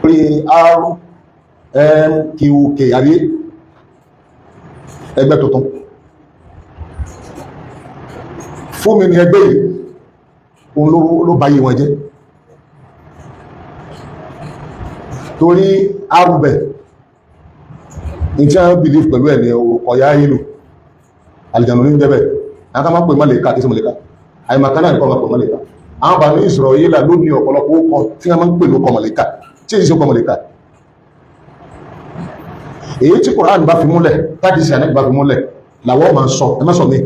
orí RMQK àbí ẹgbẹ́ tuntun fún mi ní ẹgbẹ́ yìí òun ló báyé wọn jẹ́ torí arúbẹ̀ ní tí wọ́n believe pẹ̀lú ẹ̀ ní ọ̀yá ìlú àlìjànú ní jẹ́bẹ̀ àwọn kan máa pè mọ́lẹ̀ká kí sí mọ́lẹ̀ká àìmọ̀kánà nìkan máa pè mọ́lẹ̀ká àwọn bàbá ní Ísírẹ́lì ló ní ọ̀pọ̀lọpọ̀ ọkọ̀ tí wọ́n máa ń pè lókọ̀ mọ́lẹ̀ká tí èyí sí ọkọ̀ mọ́lẹ̀ká èyí tí Kùránì bá fi múlẹ̀ tàbí sí ànẹ́bì bá fi múlẹ̀ làwọ́ máa sọ ẹmẹ́sọ̀ mi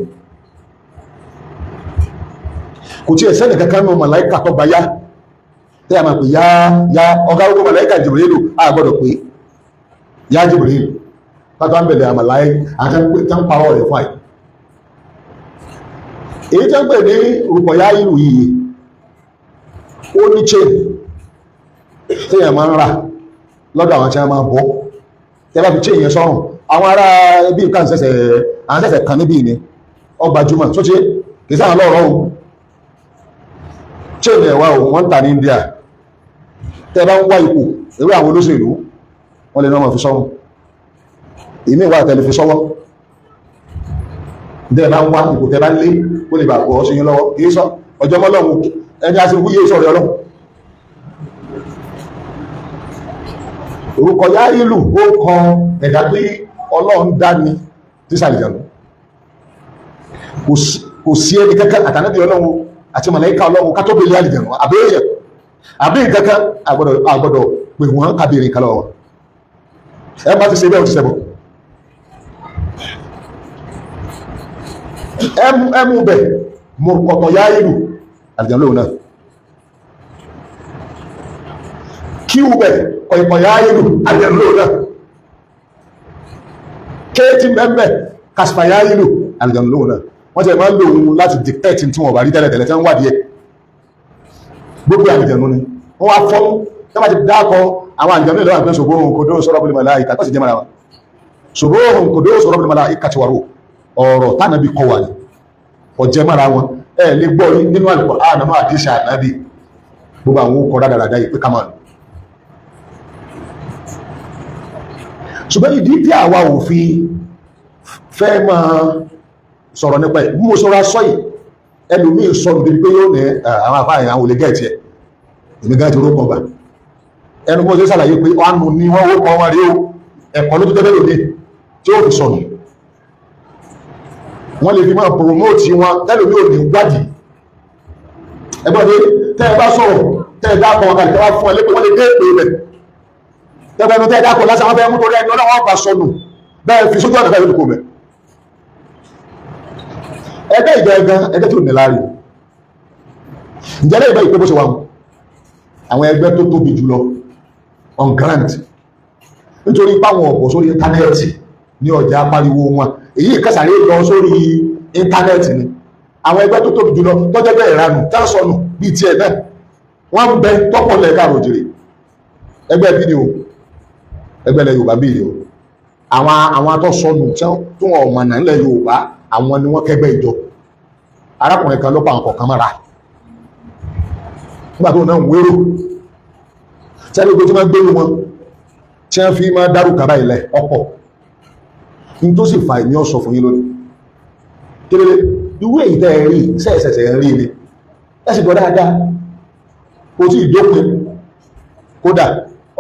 kò tí ẹ̀sẹ́ nìkankan ní màláíkà tó bá yá tẹ́ a máa pè yá ọgá ogun màláíkà Jibrilu a gbọ́dọ̀ pé yá Jibrilu pátá ń bẹ̀lẹ̀ àmàláí àtàn pàwọ̀ rẹ̀ fáì èyí tẹ́ ń pè ní rúpọ̀ yá ìlú yìí ó ní chain tí ẹ̀ máa ń rà lọ́dọ̀ àwọn tí a máa bọ́ tẹ́lá fi chain yẹn sọ́rùn àwọn ará bí nǹkan sẹ́sẹ̀ kan níbi ní ọgbà jùmọ̀ tó ṣe kìí sáà lọ́rọ̀ ohun chain ẹ̀wà ohun wọ́n tà ní India tẹ́lá ń wá ipò ewé àwọn olóṣèlú wọ́n lè náà fi sọ́rùn ìmí ìwà tẹ́lẹ̀ fi sọ́wọ́ tẹ́lá ń wá ipò tẹ́lá lé ó lè bà bọ́ sí yín lọ́wọ́ kìí sọ ọjọ́ mọ́lọ́run ẹni a sì wúyé sọ̀rọ̀ ọlọ́run orúkọ yá ìlú ó kan ẹ̀dá pé ọlọ́run dání tí sàlìjànú kò sí ẹni kankan àtànẹ́bí ọlọ́run àti màláíkà ọlọ́run ká tó bèèrè àlìjànú àbẹ́yẹ àbí kankan àgbọ́dọ̀ pè wọ́n kábìrì kalọ̀ wọn ẹ bá ti ṣe bẹ́ẹ̀ ti ṣẹbọ ẹmú bẹ̀ mọ̀kọ̀tọ̀ yá ìlú àlìjànú lóhun náà kí u bẹ̀ ọ̀ìpọ̀ yá ìlú àlìjànú lóhun náà kéètì mẹ́mẹ́ kàṣfà yá ìlú àlìjànú lóhun náà wọ́n tẹ́ máa ń lòun láti dictate tí wọ́n bá rí tẹ́lẹ̀tẹ́lẹ̀ tí wọ́n wádìí ẹ̀ gbogbo àlìjànú ni wọ́n wá fọ́n tó bá ti dákọ àwọn àlìjànú ìlọ́wà pẹ́ ṣògbóhùn kò dó sọ́rọ̀ bí màláíkà tó sì jẹ́ mara wa ṣògbóhùn kò dó sọ́rọ̀ bí màláíkà ti wàrò ọ̀rọ̀ tánàbí kọ wà ní ọjẹ́ mara wọn ẹ lè gbọ́ nínú Al-Qur'an àmọ́ àdíṣà ànábì gbogbo àwọn okọ̀ dáadáa ìpé kama ṣùgbọ́n ìdí tí àwa ò fi fẹ́ máa sọ̀rọ̀ nípa ẹ̀ mú sọ́rọ̀ sọ́yì ẹlòmí sọ̀rọ̀ débi pé yóò ní àwọn àfáàyàn àwọn olè gẹ̀ẹ́tì ẹ̀ èmi gáàtì oró kọba ẹnu bó ṣe sàlàyé pé ọ̀nù ni wọ́n ó kọ́ wọn rí ẹ̀kọ́ ló tó tẹ́lẹ̀ lòdì tí ó fi sọ̀nù wọ́n lè fi máa promote wọn tẹ́lòmí ò ní gbádìí ẹgbọ́n tẹ́ ẹ bá sọ̀rọ̀ tẹ́ ẹ dákọ̀ wọn kàlẹ̀ tẹ́wà fún ẹlẹ́pẹ̀ wọ́n lè dé èpè rẹ̀ tẹ́gbẹ̀ẹ́nu tẹ́ ẹ dákọ̀ lásán wọ́n fẹ́ mú torí ẹni ọlọ́wọ́ bá sọnù bẹ́ẹ̀ fi sójú ọ̀nà fẹ́ lókò mẹ́ ẹgbẹ́ ìgbẹ́gan ẹgbẹ́ tí ò ní láàrí ìjẹ́lẹ̀ ìgbẹ́ ìpé bó ṣe wà mú àwọn ẹgbẹ́ tó tóbi jùlọ on grant nítorí páwọn ọ̀pọ̀ sórí íńtánẹ́ẹ̀tì ní ọjà pariwo wọn èyí ìkẹsàrí lọ sórí íńtánẹ́ẹ̀tì ni àwọn ẹgbẹ́ tó tóbi jùlọ tọ́jẹ́gbẹ́ ìranù tẹ́sọ̀nù bíi ti ẹ̀bẹ́ wọ́n ń bẹ tọ́pọ̀lẹ̀ káàrò jèrè ẹgbẹ́ bí ni o ẹgbẹ́lẹ̀ Yorùbá bí ni o àwọn atọ́sọ̀nù tó wọ́n ọmọ náà nílẹ̀ Yorùbá àwọn ni wọ́n kẹgbẹ́ ìjọ arákùnrin kan ló pa nǹkan kan mọ́ra nígbà tó náà ń wérò sẹ́ni ogun tí wọ́n gbé wọn tí wọ́n fi máa dárúkà bá ilẹ̀ ọ̀pọ̀ ní tó sì fa ìní ọ̀sọ̀ fún yín lónìí kékeré ìwé ìtẹ́ rí sẹ́ẹ̀sẹ̀sẹ̀ rí ni ẹ̀sì gbọ́ dáadáa kò tí ìdópin kódà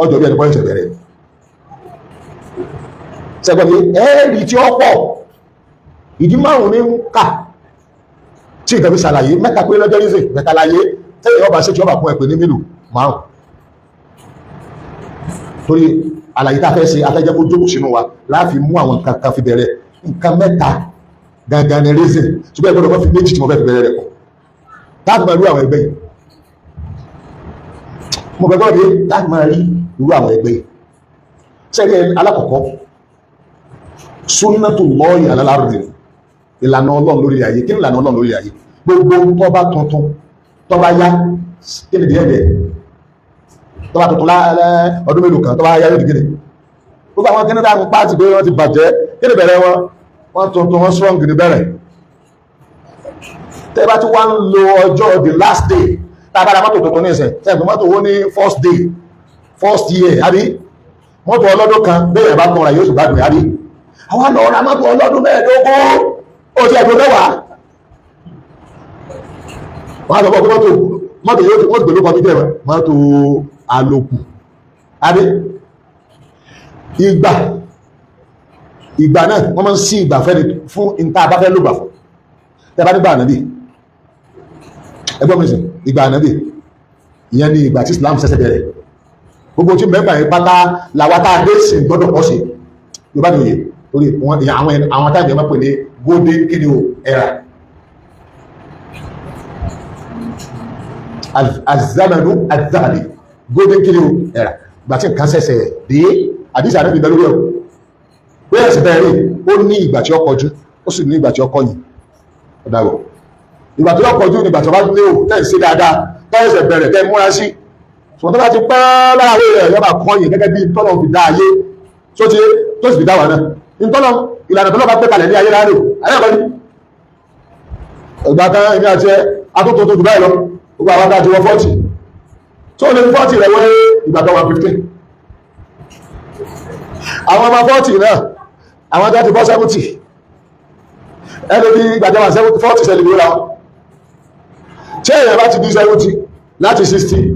ọjọ́ bí ẹni pọ́ìntì bẹ̀rẹ̀ sẹ́gbọ́n mi ẹ̀rí tí ó pọ̀ ìdí márùn-ún ní ká tí ìtẹ́ fi ṣàlàyé mẹ́ta pé lọ́jọ́ rízè mẹ́ta láyé tẹ́yìn ọba ṣe tí ọba kún ẹ̀pẹ̀ ní mílù márùn torí àlàyé tá fẹ́ ṣe afẹ́jẹ́ kó jókòó sínú wa láàfin mú àwọn nǹkan fi bẹ̀rẹ̀ nǹkan mẹ́ta gangan ní rízè ṣùgbọ́n ẹgbọ́dọ̀ wọ́n fi méjì tí mo fẹ́ fi bẹ̀rẹ̀ rẹ̀ pọ̀ táàbí máa rú àwọn ẹgbẹ́ yìí mo gbẹ́gbọ́ dé táàbí máa rí irú àwọn ẹgbẹ́ yìí sẹ́yìn alákọ̀ọ́kọ́ sunnatullahi ala al-ardi ìlànà Ọlọ́run lórí ayé kí ni ìlànà Ọlọ́run lórí ayé gbogbo tó bá tuntun tó bá yá kí ni díẹ̀díẹ̀ tó bá tuntun ọdún mélòó kan tó bá yá yóò dìgídì gbogbo àwọn kíní dáhùn pàtì pé wọ́n ti bàjẹ́ kí ni bẹ̀rẹ̀ wọ́n tuntun wọ́n strong ní bẹ̀rẹ̀ tẹ́ bá ti wá ń lo ọjọ́ the last day tá a bá ra mọ́tò tuntun ní ìsìn tẹ́ ẹ̀gbọ́n mọ́tò wó ní first day first year àbí mọ́tò ọlọ́dún kan bẹ́ẹ̀ bá tọ́ra yóò sì gbádùn àbí àwọn àna ọ̀rọ̀ mọ́tò ọlọ́dún mẹ́ẹ̀ẹ́dógún ó ti ẹ̀dùn mẹ́wàá wọ́n á sọ fún mọ́tò yóò ti pẹ̀lú kọmítẹ̀ mọ́tò àlòkù àbí ìgbà náà wọ́n máa ń sí ìgbà fẹ́ni fún ìta abáfẹ́ ló gbà fún tẹ́bá nígbà ànábì ẹgbọ́n mẹ́sìn ìgbà ànábì ìyẹn ni ìgbà tí Islam ṣẹ̀ṣẹ̀ bẹ̀rẹ̀ gbogbo tí mẹ́gbà yẹn pátá làwátá dé sí gbọ́dọ̀ pọ̀ sí yorùbá ni òye torí àwọn táìmì ẹmọ́ pè ní golden kini o era azamanu azahabi golden kini o era ìgbà tí nǹkan ṣẹ̀ṣẹ̀ dé àdísì ànábì bẹ lórí ẹ̀ bẹ́ẹ̀ sì bẹ̀rẹ̀ ó ní ìgbà tí ó kọjú ó sì ní ìgbà tí ó kọ̀yìn ọ̀dàwọ̀ ìgbà tí ó kọjú ní ìgbà tí ó bá ní ò tẹ́ sí dáadáa tẹ́ẹ̀sẹ̀ bẹ̀rẹ̀ tẹ́ múra sí ṣùgbọ́n tó bá ti pẹ́ láàárín rẹ̀ yọba kọ̀yìn gẹ́gẹ́ bí tọ́lọ̀ fi dá ayé tó sì fi dá wà náà ìtọ́lọ̀ ìlànà tọ́lọ̀ bá pẹ́ kalẹ̀ ní ayé láàárín ayẹ́kọ́ ní ìgbà kan ìní àti atótó tó jù báyìí lọ gbogbo àwọn akáàtì wọ 40 tó lè 40 rẹ̀ wọ́n ìgbà tó wà 15 àwọn ọmọ 40 náà àwọn tó ti bọ́ 70 ẹni bí gbàjọba 40 sẹ́lẹ̀ ìwé ra wọn tí èèyàn bá ti bí 70 láti 60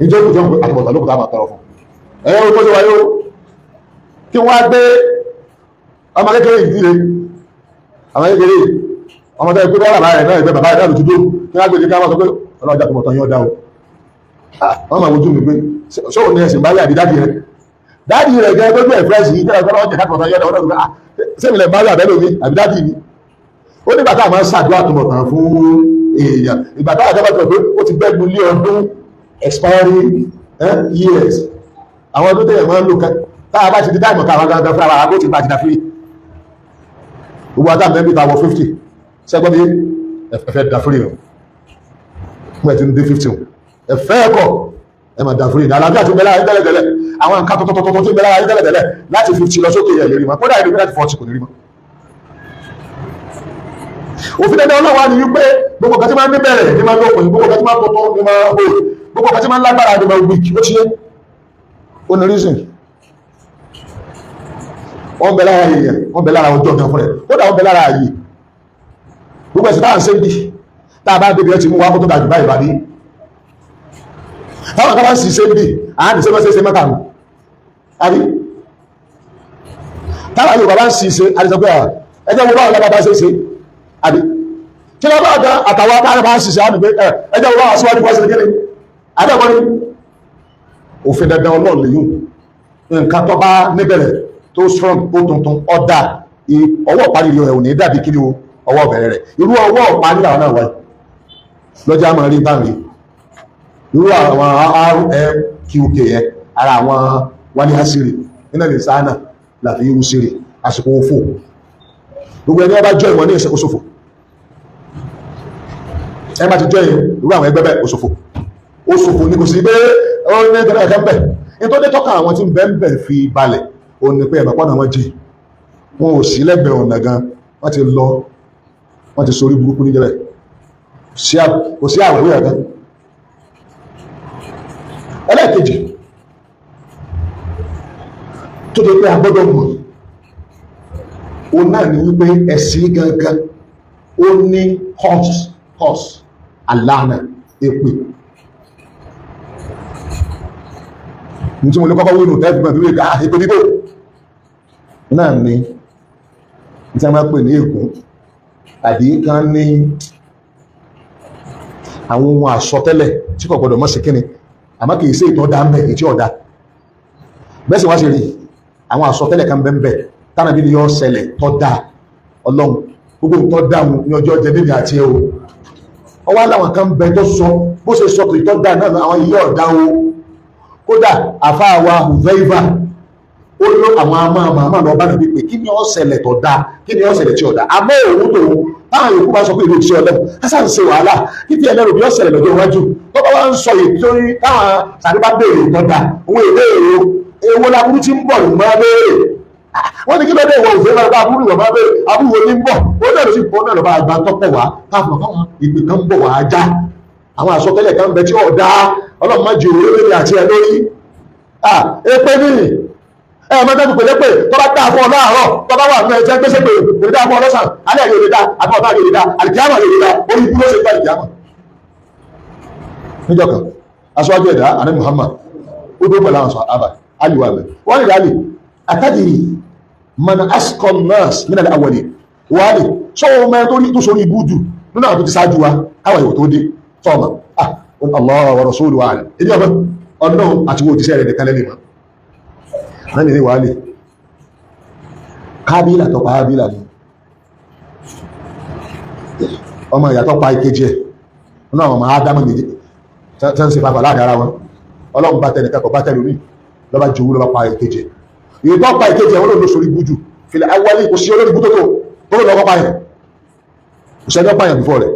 ìjọba ìjọba àtìmọ̀tà lókùtà àmà tọrọ fún ẹ̀yẹ́ orí mọ́sí wáyé kí wọ́n gbé ọmọ kékeré ìdílé ọmọ kékeré ọmọ tó ẹgbẹ́ bàbá rẹ̀ náà ẹgbẹ́ bàbá rẹ̀ náà lójúdó kí wọ́n gbé ní káwọn sọ pé ọlọ́jà àtìmọ̀tà yóò dá o wọ́n máa wojú mi pé ṣóò ní ẹ̀sìn báyà àbí dáàdì rẹ̀ gẹ́gẹ́ tó gbé ẹ̀fẹ́sì yìí tẹ́lẹ̀ tọ́lọ́ ọjà àtìmọ̀tà yóò dá ọ̀dọ́ sẹ́mìlẹ̀ báyà àbẹ́lómi àbí dáàdì ni ó nígbà táwọn máa ń ṣàdúrà àtìmọ̀tà fún èèyàn ìgbà táwọn àjọba tó pé ó ti gbẹ́gun lé ọdún expiring years àwọn ọdún tẹ́yẹ̀ máa ń lò táà bá ti di dáìmọ̀ káwọn gangan fún àwọn agbó ti bá ti dá fírí gbogbo àtà mẹ́bí tàwọ̀ 50 sẹ́gbọ́n bí ẹ̀fẹ́ dá fírí rẹ̀ fún ẹ̀tí ní 50 ẹ̀fẹ́ ẹ̀kọ́ ẹ̀mà dá fírí ní alájá tó bẹ́lá ayé tẹ́lẹ̀tẹ́lẹ̀ àwọn nǹkan tọ́tọ́tọ́ tó bẹ́lá ayé tẹ́lẹ̀tẹ́lẹ̀ láti 50 lọ sókè yẹ̀ lérí mọ́ kódà ìlú láti 40 kò ní rí mọ́ òfin ẹ̀dẹ́ ọlọ́wà ni wípé gbogbo kan tí máa ń bẹ̀rẹ̀ ní máa ń lópin gbogbo kan tí máa ń tọ́tọ́ ní máa ń hó gbogbo kan tí máa ń lágbára ní máa ń wíkì ó ṣe ó ní reason wọ́n bẹ lára èèyàn wọ́n bẹ lára ọjọ́ ọ̀gá fún rẹ̀ ó dà wọ́n bẹ lára ààyè gbogbo ẹ̀sìn táà ń ṣe bí tá a bá bèbè ẹ ti mú wa kó tó dájú báyìí bá dé táwọn kan bá ń sì ṣe bí àádìí ṣe mọ́ṣẹ́ ṣe mẹ́ta nù àbí táwọn Yorùbá bá ń sì ṣe àdìsọ pé ẹjẹ́ wo báwọn lábá bá ṣe ṣe àbí kí ló bá ọ̀gá àtàwọn táwọn bá ń sì ṣe àmì pé ẹjẹ́ wo báwọn síwájú wọ́n ṣe kéde àbẹ́ẹ̀kọ́ ni òfin dandan Ọlọ́run lè yún nǹkan tó bá níbẹ̀rẹ̀ tó strong ó tuntun ọ̀dà ọwọ́ parí rẹ̀ ò ní dàbí kí ni ọwọ́ bẹ̀rẹ̀ rẹ̀ irú ọwọ́ parí làwọn náà wáyé lọ́jà máa rí báńkì irú àwọn rmqk yẹn ara àwọn wálé àṣírí nínú lè sáánà láti irú sírí àsìkò òfò gbogbo ẹni ọba jọ ìwọ̀n ní ìṣẹ́kó ṣòfò ẹ bá ti jọ irú àwọn ẹgbẹ́ bẹ́ẹ̀ òṣòfò ní kò sí pé ọ̀rọ̀ ní ẹgbẹ́ ẹ̀kẹ́ bẹ̀ ní tó dé tọ́ka àwọn tí ń bẹ́ẹ̀ fi balẹ̀ ó ní pé ẹ̀mọ̀pọ̀ náà wọ́n jì wọn ò sí lẹ́gbẹ̀ẹ́ ọ̀nà gan wọ́n ti lọ wọ́n ti sorí burúkú ní jẹ́rẹ̀ kò sí àwẹ̀ wíyà gan ẹlẹ́ẹ̀kejì tó dé pé agbọ́dọ̀ mọ̀ ó náà ní wípé ẹ̀sìn gangan ó ní cause aláàna èpè ní tí mo lè kọ́kọ́ wínú tẹ́gbìmọ̀ tó lè ká èpè dídò náà ni tí a máa pè ní ègún àbí kan ní àwọn ohun àsọtẹ́lẹ̀ tí kò gbọdọ̀ mọ́ sí kíni àmọ́ kìí sí ìtọ́ dá ń bẹ̀ ètí ọ̀dá bẹ́sẹ̀ wá sí rí àwọn àsọtẹ́lẹ̀ kan bẹ́ẹ̀ tánàbí ni yọ́ ṣẹlẹ̀ tọ́ dá ọlọ́run gbogbo ìtọ́ dáhùn ní ọjọ́ jẹ níbi àti ẹ̀ o ọwọ́ aláwọn kan bẹ tó sọ bó ṣe sọ tó ìtọ́ dá náà àwọn ilé ọ̀dá o kódà àfáàwà hùvẹ́ìvà ó ló àwọn àmà lọ bá nàbí pé kí ni ó ṣẹlẹ̀ tó dá kí ni ó ṣẹlẹ̀ tí ó dá àmọ́ òun tó táwọn yòókù bá sọ pé ìlú ìṣẹ́ ọlẹ́mù ásà ń ṣe wàhálà kí tí ẹlẹ́rù bí ó ṣẹlẹ̀ lọ́jọ́ iwájú tó bá wá ń sọ èyí tó rí táwọn sàrí bá béèrè tó dá òun èdè èrò èwo laburú tí ń bọ̀ ló máa béèrè wọ́n ní kí lọ́dẹ̀ ìwọ̀ òfin lọ́dọ̀ abúrú ìwọ̀ máa béèrè abúrú ní ń bọ̀ ó dẹ̀ ló sì bọ́ náà lọ́ba àgbà tọ́pọ̀ wá káàkiri káwọn ìpè kan ń bọ̀ wá já àwọn àsọtẹ́lẹ̀ kan bẹ tí ó dá ọlọ́run má jù òwe lórí àti ẹ lórí èpè ní mọ́tẹ́bù pẹ̀lẹ́pẹ̀ tó bá dáa fún ọ láàárọ̀ tó bá wà ní ẹ̀jẹ̀ gbéṣẹ́ pé kò ní dáa fún ọ lọ́sàn alẹ́ yóò lè dá àbí ọ̀tá yóò lè dá àlìkíyàmà yóò lè dá orí ikú ló ṣe gba àlìkíyàmà. níjọ́ kan aṣáájú ẹ̀dá àní Muhammad ó dó pẹ̀lú àwọn sọ àbà aliwa rẹ̀ wọ́n lè dálé àtàdìrì man asqal nas min al-awwalin wà lè sọ́wọ́ mẹ́rin tó sórí ibú jù nínú àwọn tó ti ṣáájú wa káwà ìwò tó dé sọ́ọ̀mà Allah wa rasuluhu wa alam èdè ọ̀fẹ́ ọdún àti wo òjíṣẹ́ rẹ̀ nìkan lẹ́lẹ̀ mọ́ náà ní wà lè kábílà tó pa ábílà ní ọmọ ìyàtọ̀ pa ìkejì ẹ̀ nínú àwọn ọmọ ádámù méjì tẹ́ ń ṣe pàpà láàrin ara wọn ọlọ́run bá tẹnìkan kọ̀ bá tẹ́lú ní lọ́bá jù lọ́bá pa ìkejì ẹ̀ èyí tó pa ìkejì ẹ̀ wọ́n ló sórí bújù fìlẹ̀ awọ́lé kò sí olórí bú tó lọ́kọ́ pààyàn kò sẹ́jọ́ pààyàn bífọ́ rẹ̀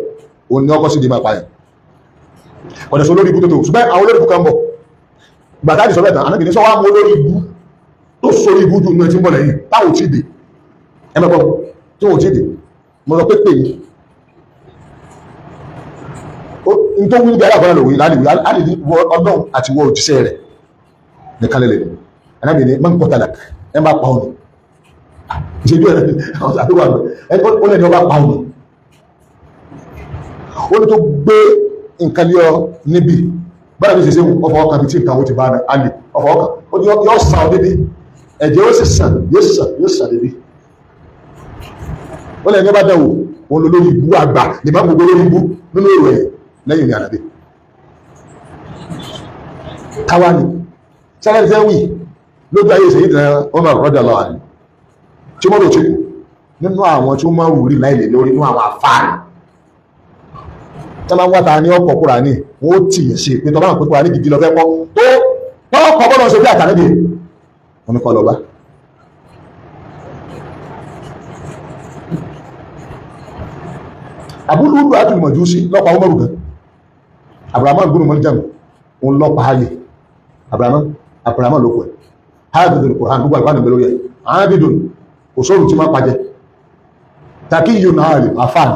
òun ni ọkọ̀ sí di máa pààyàn ọ̀dẹ̀ sọ olórí bú tó ṣùgbọ́n àwọn olórí bú kan bọ̀ gbàtàdì sọ mẹ́ta anábìnrin sọ wá mú olórí bú tó sórí bú jù ní ẹtí ń bọ̀ lẹ́yìn táwọn tí dè ẹmẹ́gbọ́n tí wọ́n tí dè mo sọ pé pè yí n tó wí bí aláàbọ̀nà lòwí láàrín ọdún àti wọ òjíṣẹ́ rẹ̀ ní kálẹ̀lẹ̀ anábìnrin mọ́ ń pọ̀ tàlàk ẹ bá pa ọ̀nà ìṣẹ́jú ẹ̀rẹ́ ó lẹ́ni ọba pa ọ̀nà ó ní tó gbé nǹkan lé ọ níbi bára bí ṣe ṣe ọfọ̀ ọkàn bí tí nǹkan ó ti bá alì ọfọ̀ ọkàn ó ní yọ́ sàn ọ débi ẹ̀jẹ̀ ó sì sàn yóò sàn débi ó lẹ́ni ọba dẹ̀wò òun lórí ibú àgbà ní bá gbogbo lórí ibú nínú èrò ẹ̀ lẹ́yìn ní ànàbí káwá ni sáré fẹ́ wì lójú ayé ìṣèyí tẹ̀ ọmọ ọ̀rọ̀dà lọ́wọ́ ni tí wọ́n lò tí kù nínú àwọn tí wọ́n máa rú rí láìlè lórí inú àwọn àfáàní tí wọ́n wá ta ní ọ̀pọ̀ kúrà ní wọ́n ó tì í ṣe pé tọ́ bá ń pín kúrà ní gidi lọ fẹ́ kọ́ tó kọ́ bọ́lọ̀ ṣe bí àtàlẹ́bí wọn ní kọ́ lọ bá abúlúùlù àtùlùmọ̀jú sí lọ́pàá ọmọ rùgbọ́n abrahamu gbónú mọ́lì jẹ́mù òun lọ́pàá ayé abrahamu lókò ẹ̀ hábìdùn kò hàn gbogbo àgbàdùn bẹ̀rẹ̀ ẹ̀ hábìdùn kò sóòrùn tí máa pàjẹ́ takí yìí náà rí àfáàní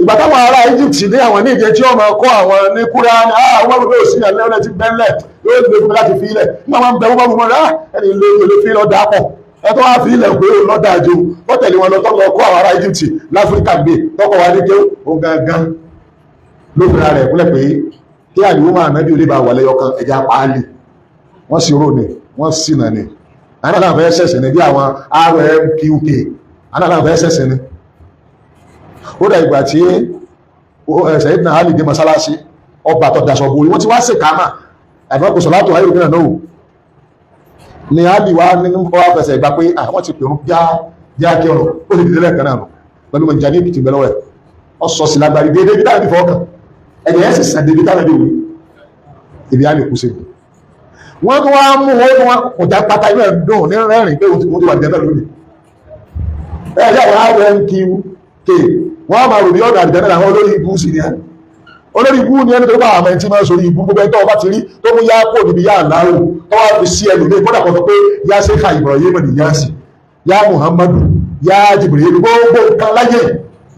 ìgbà táwọn ará Egypt ní àwọn ní ìjẹ tí ó máa kọ́ àwọn ní kúrá ní àwọn ọmọ òsì ìyàlẹ́ ọ̀nà ti bẹ́ẹ̀lẹ̀ yóò gbé fún mi láti fi ilẹ̀ nígbà wọn bẹ̀rù bọ́ọ̀bù mọ́ra ẹni ilé fi lọ́dà pọ̀ ẹ̀tọ́ wá fi ilẹ̀ pé lọ́dà àjò wọ́n tẹ̀lé wọn lọ tọ́lọ kọ́ àwọn ará Egypt láfíríkà gbé tọ́kọ̀ wá ní kéw ó gangan ló fi ra rẹ̀ kúlẹ̀ pé kí àdìwó máa nábì olè bá wà lẹ́yọ kan ẹja pàálì wọ́n sì rò ní wọ́n sì nà ní anáà fẹ́ ṣẹ̀ṣẹ̀ ní bí àwọn RMQK anáà fẹ́ ṣẹ̀ṣẹ̀ ní ó dà ìgbà tí Sayyidina Ali dé masalasi ọba tó daṣọ borí wọ́n ti wá sí kàmà àìmọ́kù sọ̀látò ayé òkè náà náà ni Ali wá ní ọwá fẹsẹ̀ ìgbà pé àwọn ti pèrún bíá kí ọ̀rọ̀ ó sì dìde lẹ́ẹ̀kan náà pẹ̀lú mọ̀jáde ìpìtì bẹ̀lọ́wọ́ ẹ̀ ọ sọ sí lágbàrí déédéé bí dáàbí fọ́ọ̀kàn ẹ̀dẹ̀ ẹ̀ sì sàn déédéé dáàbí wí ibi á lè kú sí wọ́n tó wá mú wọn kò já pátá inú ẹ̀ dùn ní rẹ́rìn pé wọ́n ti wà jẹ́ náà lónìí RMQK wọ́n máa rò ní ọ̀nà àdìjẹ́ náà àwọn olórí ibú sí ni ẹ́ olórí ibú ni ẹni tó bá àmọ́ ẹni tí máa sórí ibú gbogbo ẹni tó bá ti rí tó mú yá kó níbi yá àláwò tó wá fi sí ẹlò ní kódà kan sọ pé yá Sheikh Ibrahim ní yá sí yá Muhammadu yá Jibril gbogbo nǹkan láyé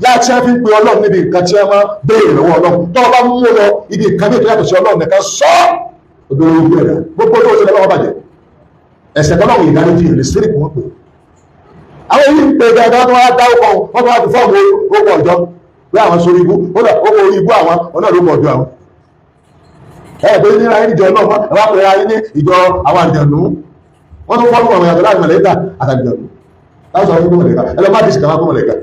yá tí wọ́n fi ń pe Ọlọ́run níbi nǹkan tí wọ́n máa béèrè lọ́wọ́ Ọlọ́run tó bá mú lọ ibi nǹkan bí ìtọ́yàtọ̀ sí Ọlọ́run nìkan sọ olórí ibú ẹ̀dá gbogbo tó ṣe lọ́wọ́ bàjẹ́ ẹ̀sẹ̀ tọ́lọ́run ìdáríjì rẹ̀ sí ìpín pé àwọn èyí ń pè dáadáa tó wá dá ọkọ̀ wọ́n tó wá ti fọ́ọ̀mù ọkọ̀ ọjọ́ pé àwọn sórí ibú ọkọ̀ orí ibú àwọn ọ̀nà ló pọ̀ ọjọ́ àwọn ẹ̀ẹ́dẹ́ ní ayé ìjọ náà wọ́n pè ayé ní ìjọ àwọn àjẹ̀nú wọ́n tó fọ́ọ̀mù àwọn ìyàtọ̀ láàrin mọ̀lẹ́kà àtàjẹ̀nú láti ọdún mọ̀lẹ́kà ẹlọ́mádìsì kàwá kó mọ̀lẹ́kà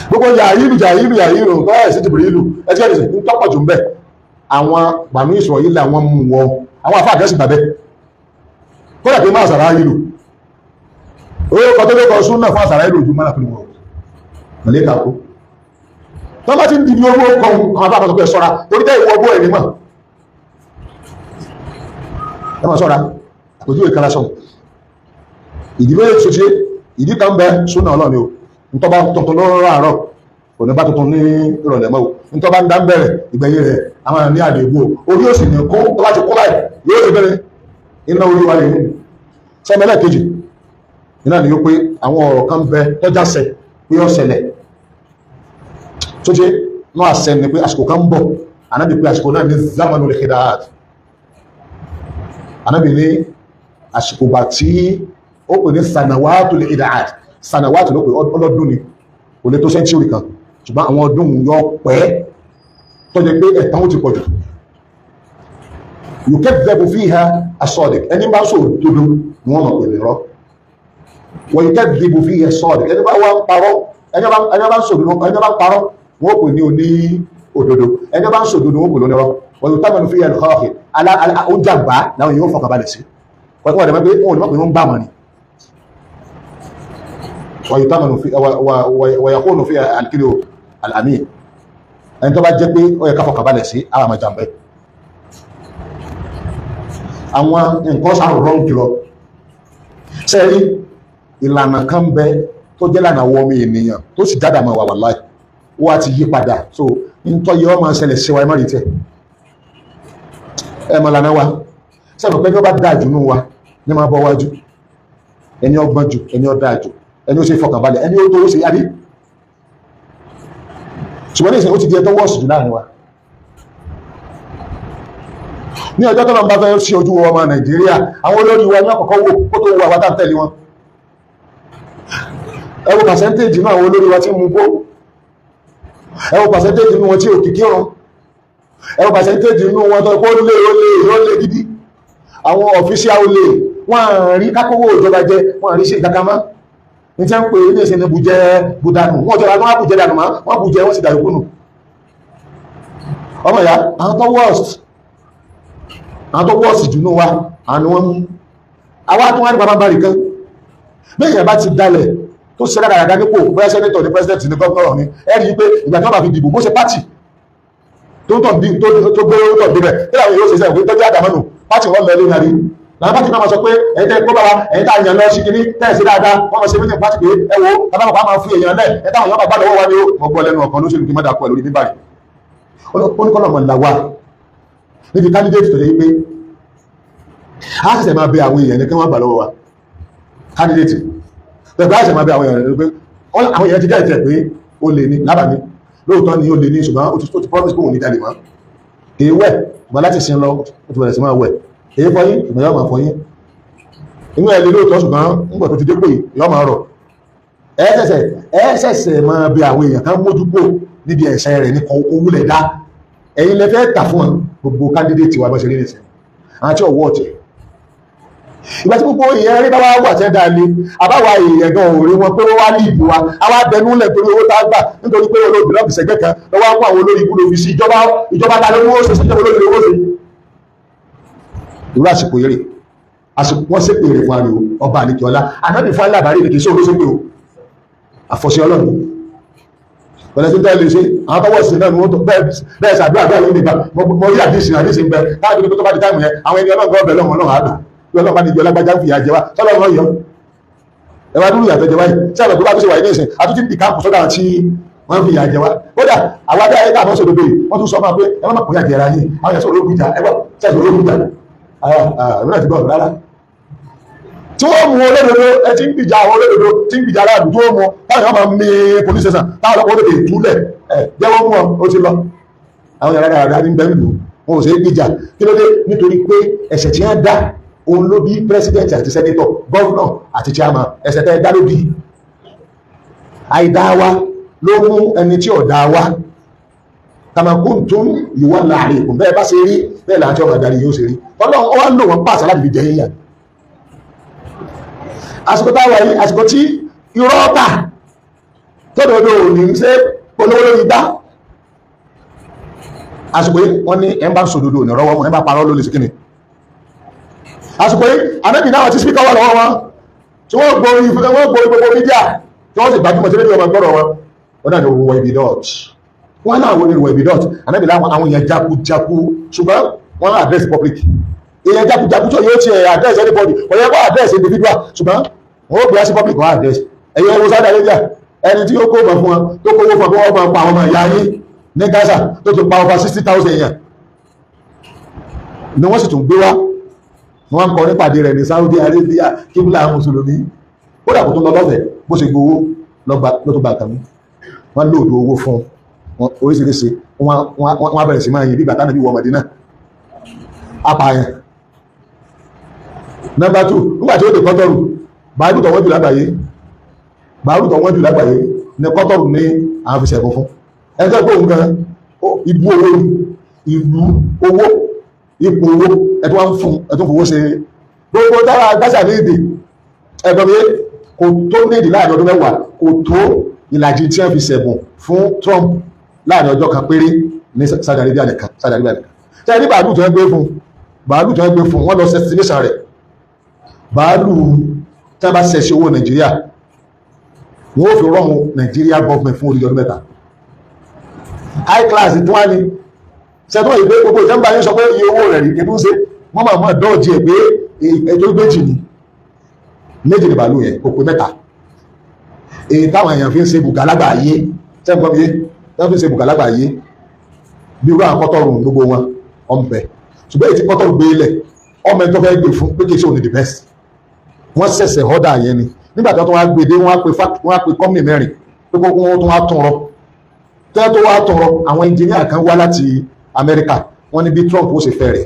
gbogbo yàyírù tó ẹ̀ sí Jibrilu ẹtí ẹ̀dẹ̀sẹ̀ ń tọ́pọ̀ jù ń bẹ̀ àwọn Banu Israili àwọn mú wọn àwọn afáàdẹ́sì gbàbẹ́ kọ́lá pé máa sàrá yìí orúkọ tó lẹ́kọ̀ọ́ súnà fún àsàrà ìlú ojú mọ́lá pẹ̀lú mọ̀lẹ́kà kó tó bá ti ń dìbí owó kan àwọn bá àpapọ̀ sọ́ra torí tẹ́ ìwọ ọgbọ́ ẹ̀rí mọ̀ ẹmọ̀ sọ́ra àpòjú ìkàlá sọ ìdílé ṣoṣe ìdí kan bẹ súnà ọlọ́ni o ntọ́ba tuntun lọ́rọ̀ àárọ̀ kò ní bá tuntun ní ìrọ̀lẹ́ mọ́ o ntọ́ba ń dá ń bẹ̀rẹ̀ ìgbẹ̀yìn rẹ̀ àwọn ní àdégbò orí òsì ní kó tó bá ti kó báyìí yóò ti bẹ̀rẹ̀ iná orí wa lè ní sẹ́mẹ́lẹ̀ kejì iná ni ó pé àwọn ọ̀rọ̀ kan bẹ tọ́jásẹ̀ pé ó ṣẹlẹ̀ tó ṣe náà àṣẹ ni pé àsìkò kan ń bọ̀ ànábì pé àsìkò náà ní zamanul khidaat Ànábì ní àsìkò gbà tí ó pè ní sanawatu lè ìdáàd, sanawatu ló pè ọlọ́dún ni, kò lè tó sẹ́ńtúrì kan, ṣùgbọ́n àwọn ọdún yọ pẹ́ tó jẹ́ pé ẹ̀tàn ó ti pọ̀ jù. yukadhabu fiha as-sadiq, ẹni bá sọ òdodo ni wọ́n mọ̀ pè nírọ́, wa yukadhabu fiha as-sadiq, ẹni bá wà ń parọ́, ẹni bá ń sọ òdodo, ẹni bá ń parọ́ wọ́n pè ní oní òdodo, ẹni bá ń sọ òdodo wọ́n pè lónírọ́. wa yutamanu fiha al-kha'in, ó jàgbá láwọn yóò fọkànbalẹ̀ sí, wọ́n wọ́n dẹ̀ mọ́ pé wọ́n gbà mọ́ ni. wa yakunu fiha al-kilu al-amin, ẹni tó bá jẹ́ pé ó yẹ ká fọkànbalẹ̀ sí àwọn àmọ́ jàmbẹ́. Àwọn nǹkan sáà rọ́n jùlọ sẹ́rí ìlànà kan bẹ tó jẹ́ lànà wọ́n ènìyàn tó sì dáadáa máa wà wallahi, ó wá ti yí padà, so ń tọ́ yẹ ọ́ máa ṣẹlẹ̀ sí wa ẹ má rí tẹ́ ẹ mọ̀ lànà wa sẹ́nu pé ní ó bá dáa jù nù wa ní máa bọ́ wájú, ẹni ọgbọ́n jù, ẹni ó dáa jù, ẹni ó ṣe fọkànbalẹ̀, ẹni ó tó ó ṣe yáde. Ṣùgbọ́n ní ìsìn ó ti di ẹjọ́ wọ́ọ̀sì jù láàrin wa. Ní ọjọ́ tó lọ bá fẹ́ sí ojú ọmọ Nàìjíríà, àwọn olórí wa ní àkọ́kọ́ wò kó tó wà wátà tẹ̀lé wọn. Ẹ wo pàṣẹ́ntéèjì náà àwọn olórí wa tí mú kó, ẹ wo pàṣẹ́ntéèjì nínú wọn tí òkìkí rán, ẹ wo pàṣẹ́ntéèjì nínú wọn tó kó lé gidi. Àwọn ọ̀fíṣíà olè wọ́n rí kákówó ìjọba jẹ, wọ́n rí sí ìdákamá ní tí ń pè ní ìsinmi bùjẹ́ bùdánù, wọ́n jọra wọ́n bùjẹ́ dànù má, wọ́n bùjẹ́ wọ́n sì dàrú kúnnù. Ọmọ ìyá àwọn tó wọ́ọ̀sì jù náà wá àwọn wọn mú àwọn tó wọ́n ní bàbá bàrí kan lẹ́yìn bá ti dalẹ̀ tó ṣe dáadáa nípò bóyá sẹ́nẹ́tọ̀ ní pẹ́sidẹ̀ntì ní gọ́ọ̀nà ní ẹ̀rí pé ìgbà tí wọ́n bá fi dìbò bó ṣe pátì tó gbé orúkọ débẹ̀ tí àwọn yóò ṣe sẹ́yìn pé tọ́jú àdàmọ́nù pátì wọn lọ lónìí làwọn pátì náà máa sọ pé ẹ̀yin tẹ́ kó bá wa ẹ̀yin tá yàn lọ sí kíní tẹ́ẹ̀sí dáadáa wọ́n máa ṣe méjì pátì pé ẹ wo adámọ̀ pa máa fi èèyàn lẹ̀ ẹ̀ táwọn yọ̀ọ́ bá lọ́wọ́ wa ni ó mọ̀ gbọ́ lẹ́nu ọ̀kan lóṣèlú kí má dà pọ̀ lórí bíbáyìí oníkọ́nà mọ̀ ńlá wa níbi candidate tó yẹ pé a ṣẹ̀ṣẹ̀ máa bẹ àwọn èèyàn ní kí wọ́n gbà lọ́wọ́ wa candidate pẹ̀lú a ṣẹ̀ṣẹ̀ máa bẹ àwọn èèyàn ní pé àwọn èèyàn ti jẹ́ ìtẹ̀ pé ó lè ní lábàní lóòótọ́ ni ó lè ní ṣùgbọ́n ó ti promise pé òun ní jalè mọ́ èyí wẹ̀ ṣùgbọ́n láti sin lọ ó ti bẹ̀rẹ̀ sí máa wẹ̀ èyí fọyín ṣùgbọ́n yóò máa fọyín inú ẹ̀ lè lóòótọ́ ṣùgbọ́n nígbà tó ti dé pé yóò máa rọ̀ ẹ ṣẹ̀ṣẹ̀ máa bẹ àwọn èèyàn kan mójúpò níbi ẹ̀ṣẹ̀ rẹ̀ ní owó lẹ̀ dá ẹ̀yin lẹ fẹ́ tà fún gbogbo candidate wa bá ṣe rí nìsín àti ọwọ́ ọ̀tẹ̀ ìgbà tí gbogbo èèyàn rí bá wá wà tẹ́ dáa lé àbáwá èèyàn gan òòrè wọn pé wọ́n wá ní ìbò wa àwa bẹnu lẹ̀ torí owó tá a gbà nítorí pé olóògbé lọ́ọ̀bì sẹ́gbẹ́ kan lọ́wọ́ mú àwọn olórí ibùdó fi sí ìjọba ta ló ní owó ṣe sí ìjọba olórí owó ṣe. irú àsìkò eré wọ́n ṣe pèrè fún ariwo ọba àlejò ọlá ànábì fún alábàárì kì í ṣe olóṣèlú o àfọ̀ṣẹ ọlọ́run pẹ̀lẹ́ tó tẹ́lẹ̀ ṣe àwọn tọwọ́ sí náà ni wọ́n tó bẹ́ẹ̀ sàdúrà bẹ́ẹ̀ lónìí nígbà mo rí àdísì ń bẹ káàkiri tó bá di táìmù yẹn àwọn ẹni ọlọ́run gọ́ọ̀bẹ̀ lọ́wọ́ náà àdùn bí ọlọ́run bá ní ìjọ lágbájá ń fìyà jẹ wá tọ́lọ́ wọn yọ ẹwà dúró ìyàtọ̀ jẹ wáyé tí àgbẹ̀ tó bá tó ṣe wáyé ní ìsìn àtúntì ìka kò sọ́dà tí wọ́n ń fìyà jẹ wá kódà àwọn adé ayé káàmọ́ sọ̀rọ̀ bẹ́ẹ̀ wọ́n tún sọ máa pé ẹ má kó yà jẹra yín àwọn yẹn sọ̀rọ̀ ológun jà ẹ bọ́ sẹ́sọ̀ ológun jà àwọn náà ti gbọ́ rárá tí wọ́n mú olódodo ẹ ti ń gbìjà àwọn olódodo tí ń gbìjà aráàlú tó mú táwọn yóò máa mí police station táwọn ọlọ́pàá olóde ìtúlẹ̀ jẹ́wọ́ mú wọn ó ti lọ àwọn yàrá dáadáa ní bẹ́ẹ̀lú wọn ò sí gbìjà kí ló dé nítorí pé ẹ̀ṣẹ̀ tí wọ́n dá òun ló bí president àti senator governor àti chairman ẹ̀ṣẹ̀ tẹ́ dá ló bí àìdá wa ló mú ẹni tí ò dá wa kàmàkùn tó ń ìwà láàrin ìkùn bẹ́ẹ̀ bá ṣe rí bẹ́ẹ̀ láti ọmọ adarí yóò ṣe rí ọlọ́run ó wá ń lò wọ́n pàṣẹ láti fi jẹ yíyà àsìkò táwà yìí àsìkò tí irọ́ ọ̀tà tọ́dọ̀dọ̀ òní ṣe polówó lórí gbá àsìkò yìí wọ́n ní ẹ̀ ń bá sòdodo òní rọ́wọ́ mọ́ ẹ̀ bá parọ́ lórí síkìnì àsìkò yìí ànábì náà ti spíkà wà lọ́wọ́ wọn tí wọ́n gbórí gbogbo mídíà tí wọ́n sì gbajúmọ̀ sí rédíò ọmọ gbọ́rọ̀ wọn wọ́n náà ní owó ibi dot wọ́n náà wọ́n ní owó ibi dot ànábì láwọn àwọn èèyàn jakujaku ṣùgbọ́n wọ́n address public èèyàn jakujaku tó yóò ti address anybody wọ́n yẹ kó address individual ṣùgbọ́n wọ́n gbé sí public wọ́n address ẹ̀yẹ wo Saudi Arabia ẹni tí ó kó bọ̀ fún wọn tó kówó fún wọn pa àwọn ọmọ ìyá yín ní Gaza tó ti pa over 60,000 èèyàn ni wọ́n sì tún gbé wá wọ́n ń kọ nípàdé rẹ̀ ní Saudi Arabia kíbùlà àwọn mùsùlùmí ó dà kó tó lọ lọ́fẹ̀ẹ́ bó ṣe gbowó ló tó bá kàmí wọ́n lòdù owó fún oríṣiríṣi wọ́n bẹ̀rẹ̀ sí máa yin bí bàtà nàbí wọ Mádínà apààyàn Number 2, nígbà tí ó dé kọ́tọ́rù bàálù tó wọ́n jù lágbàáyé ní kọ́tọ́rù ní àwọn fi ṣẹ̀bùn fún ẹjọ́ pé òun gan ibú owó ìlú owó ipò owó ẹ̀tún wá ń fún ẹ̀tún fowó ṣe gbogbo dára gbáṣà ní èdè ẹ̀gbọ́n mi kò tó ní èdè láàrin ọdún mẹ́wàá kò tó ìlàjì tí wọ́n fi ṣẹ̀bùn fún Trump láàrin ọjọ́ kan péré ní Saudi Arabia nìkan tẹ́ ní bàálù tó ń gbé fún wọ́n lọ estimation rẹ̀ bàálù tí wọ́n bá ṣẹ̀ṣẹ̀ owó Nàìjíríà wọ́n ó fi rọ́mù Nàìjíríà government fún orí ọdún mẹ́ta high class tí wọ́n ní ṣẹ́tọ́ ìgbé gbogbo ìjọba yín sọ pé iye owó rẹ̀ rí kébú ṣe wọ́n máa mọ́ dọ́ọ̀jì ẹ̀ pé ẹjọ́ méjì ní bàálù yẹn kò pé mẹ́ta èyí táwọn èèyàn fi ń ṣe bùkà lágbàáyé tẹ́gbọ́n mi tẹ́ fi ń ṣe bùkà lágbàáyé bí irú àwọn kọ́tọ́rù gbogbo wọn ọmọbẹ ṣùgbọ́n èyí tí kọ́tọ́rù gbé lẹ̀ ọmọ ẹni tó fẹ́ gbé fún pé kì í ṣe òní the best wọ́n ṣẹ̀ṣẹ̀ họ́dà yẹn ni nígbà tó wá gbé dé wọ́n á pe company mẹ́rin pé kókó wọn tó wá tún rọ tẹ́ tó wá tún rọ àwọn engineer kan wá láti Amẹ́ríkà wọ́n ní bí Trump ó ṣe fẹ́ rẹ̀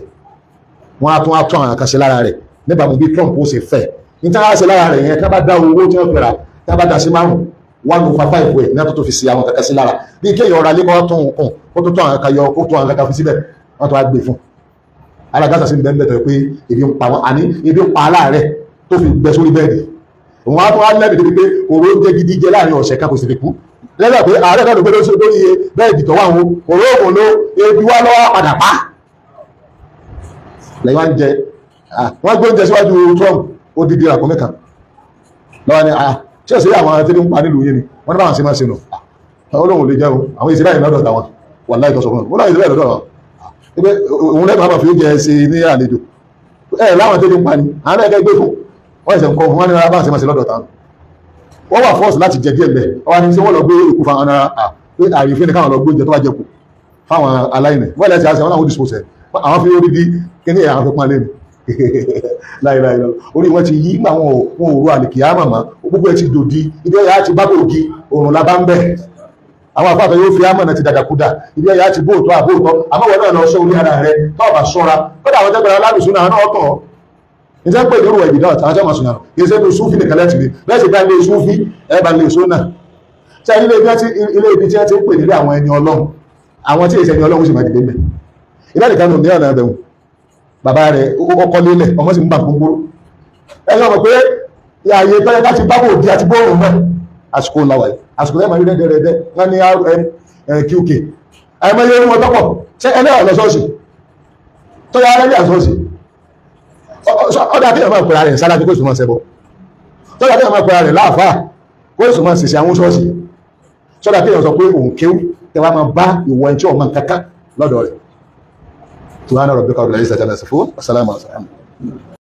wọ́n á tún àwọn àkànṣe lára rẹ̀ níbàámu bí Trump ó ṣe fẹ́ ní tí wọ́n á ṣe lára rẹ̀ yẹn tí wọ́n bá dá owó tí wọ́n fẹ́ ra tí wọ́n bá dá sí 1/5 ẹ̀ ní àtúntò fi sí àwọn kankan sí lára bí kéèyàn ọ̀rọ̀ alẹ́ kọ́ tún kùn ó tún àwọn kankan yọ ó tún àwọn kankan fi síbẹ̀ wọ́n tún wá gbé fún alágásà sí bẹ́ẹ̀ bẹ́ẹ̀ pé ebi ń pa wọn àní ebi ń pa aláàrẹ̀ tó fi gbẹ sórí bẹ́ẹ̀dì òun á tún wá lẹ́bi débi pé òró ń jẹ gidi jẹ láàrin ọ̀sẹ̀ kan kò sì fi kú lẹ́gbẹ̀ẹ́ pé ààrẹ náà ló gbé lórí bẹ́ẹ̀dì tó wà wọn òró òun ló ebi wá lọ́wọ́ padà pa lẹ́yìn wá ń jẹ wọ́n gbé oúnjẹ síwájú Trump ó dídí ràkọ́ mẹ́kan lọ́wọ́ ni ṣé ẹ̀sẹ̀ àwọn tí ń pa nílùú yìí ni wọ́n ní báwọn ṣe máa ṣe nù olóhùn lè jẹ́ o àwọn ìṣẹ́lẹ̀ yìí lọ́dọ̀ tàwọn wà láì tọ́sọ̀ fún wọn láì ìṣẹ́lẹ̀ lọ́dọ̀ wọn òun lẹ́gbàá máa fi oúnjẹ ṣe ní àlejò láwọn tí ń pa ni àwọn ẹgbẹ́ gbé fún wọ́n ẹ̀sẹ̀ nǹkan fún wọn ní báwọn ṣe máa ṣe lọ́dọ̀ tàwọn wọ́n wà fọ́ọ̀sì láti jẹ díẹ̀ bẹ́ẹ̀ wọ́n ní sí wọ́n lọ gbé ìkú fáwọn pé àrífín ni káwọn lọ gbé oúnjẹ tó bá jẹkù fáwọn aláìní wọ́n lẹ́sẹ̀ àṣẹ wọn láwọn dispose àwọn fi orí di kíní àwọn fi pọn lẹ́nu láìláì lọ orí wọn ti yí nígbà wọn ò rú àlèkè àmàmà gbogbo ẹ ti dòdì ibi ẹ̀yà ti bábò ògì òrùn labá ń bẹ̀ àwọn afáfẹ́ yóò fi àmàna ti dàdàkúdà ibi ẹ̀yà ti bóòtọ́ àbóòtọ́ àmọ́wọ́ náà lọ sọ orí ara rẹ tọ́ọ̀bà sọ́ra kọ́dà àwọn tẹ́gbẹ̀rẹ̀ alábìsún náà náà tọ̀ ìjẹ́ pé ìdúró ẹ̀bì náà tàwọn tẹ́mọ̀ sùn náà ìṣẹ́ tó súnfì nìkan lẹ́tì rí lẹ́sì bá ilé súnfì ẹ̀bà lè só náà tí a ilé ibi tí a ti ń pè nílé àwọn ẹni ọlọ́run àwọn tí ìṣẹ́ni ọlọ́run sì máa dìde mẹ́ ìdánìkan nù ní ọ̀nà ẹ̀bẹ̀wò bàbá rẹ̀ ọkọ̀ lélẹ̀ ọmọ sí ń bà gbogbo ẹgbẹ́ ọmọ pé ààyè tọ́jẹ́ láti bábò òdí àti bóòrùn mẹ́ àsìkò láwàá àsìkò lẹ́mọ̀ rí rẹ̀dẹ̀rẹ̀dẹ̀ wọ́n ní RMQK àìmọ́ ilé wọn tọ́pọ̀ ṣe ẹlẹ́ ọ̀lọ́sọ́ọ̀sì tọ́jẹ́ arẹ́lẹ́ àsọ́ọ̀sì ọdá kí ọmọ ìpẹ̀rẹ̀ rẹ̀ sálábí kó ìsúnmọ́ sẹ́bọ̀ tọ́jẹ́ kí ọmọ ìpẹ̀rẹ̀ rẹ̀ láàfáà kó ìsúnmọ́ sẹ̀sẹ̀ àwọn ṣọ́ọ̀sì sọ́dá kí ọmọ sọ pé òun kéwú tẹwàá máa bá ìwọ ẹjọ́ ọmọ kankan lọ́dọ̀ rẹ̀. سبحان ربك رب العزة عما يصفون والسلام على المرسلين.